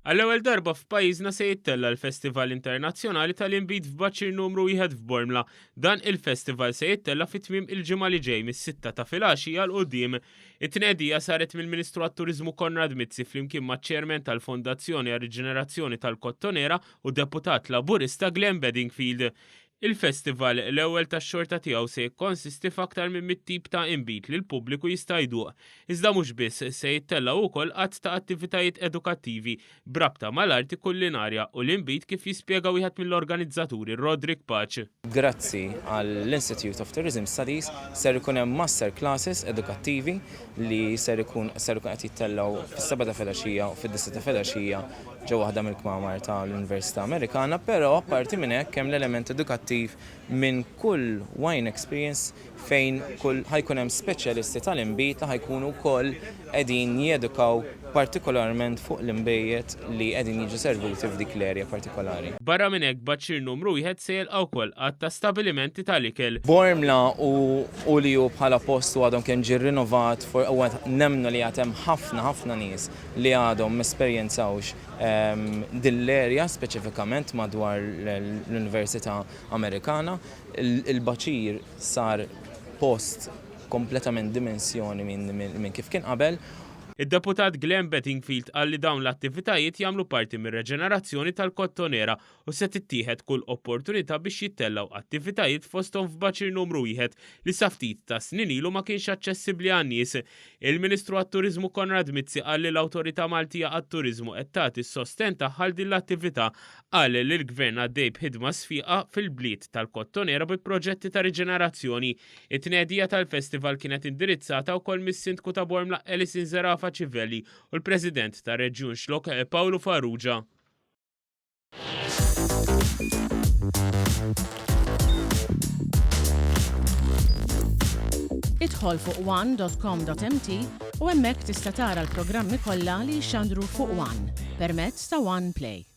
Għall-ewwel darba f'pajjiżna se jittella l-Festival Internazzjonali tal-Inbit f'Baċir numru 1 f'Bormla. Dan il-festival se jittella fit-tmiem il-ġimgħa li ġej mis-6 ta' filgħaxija l qudiem. It-tnedija saret mill-Ministru għat-Turiżmu Konrad Mizzi flimkien maċ-Chairman tal-Fondazzjoni għar-Riġenerazzjoni tal-Kottonera u deputat Laburista Glenn Bedingfield. Il-festival l-ewwel tax-xorta tiegħu se jikkonsisti f'aktar minn mit-tip ta' inbit li l-pubbliku jista' jduq. Iżda mhux biss se jittella wkoll qatt ta' attivitajiet edukattivi brabta mal-arti kullinarja u l-inbit kif jispjega wieħed mill-organizzaturi Roderick Paċ. Grazzi għall-Institute of Tourism Studies ser ikun hemm master classes edukattivi li ser ikun qed jittellaw fis-7 ta' filgħaxija u fid-9 ta' filgħaxija ġew waħda mill-kmamar tal-Università Amerikana, però apparti minn hekk hemm l-element edukattiv minn kull wine experience fejn ħajkun hemm speċjalisti tal-inbit li ħajkunu wkoll qegħdin jedukaw partikolarment fuq l-inbejjed li qegħdin jiġu servuti f'dik l-erja partikolari. Barra minn hekk Baċir numru 1 se jilqgħu wkoll qatt ta' stabilimenti tal-ikel. Bormla u li hu bħala postu għadhom kien ġie rinnovat nemmnu li għad hemm ħafna nies li għadhom mesperjenzawx din l-erja speċifikament madwar l-Università Amerikana. Il-Baċir sar post kompletament dimensjoni minn kif kien qabel. Id-deputat Glenn Bedingfield qal li dawn l-attivitajiet jagħmlu parti mir-reġenerazzjoni tal-Kottonera u se tittieħed kull opportunità biex jittellaw attivitajiet fosthom f'Baċir numru 1 li sa ftit ta' snin ilu ma kienx aċċessibbli għan-nies. Il-Ministru għat-Turiżmu Konrad Mizzi qal li l-Awtorità Maltija għat-Turiżmu qed tagħti s-sosten tagħha din l-attività qal li l-Gvern għaddej b'ħidma sfiqa fil-bliet tal-Kottonera bi proġetti ta' riġenerazzjoni. It-tnedija tal-festival kienet indirizzata wkoll mis-Sindku ta' Bormla Alison Zerafa Ċivelli u l-President ta' Reġjun Xlok Paolo Farrugia. Idħol fuq one.com.mt u hemmhekk tista' tara l-programmi kollha li jxandru fuq One permezz ta' One Play.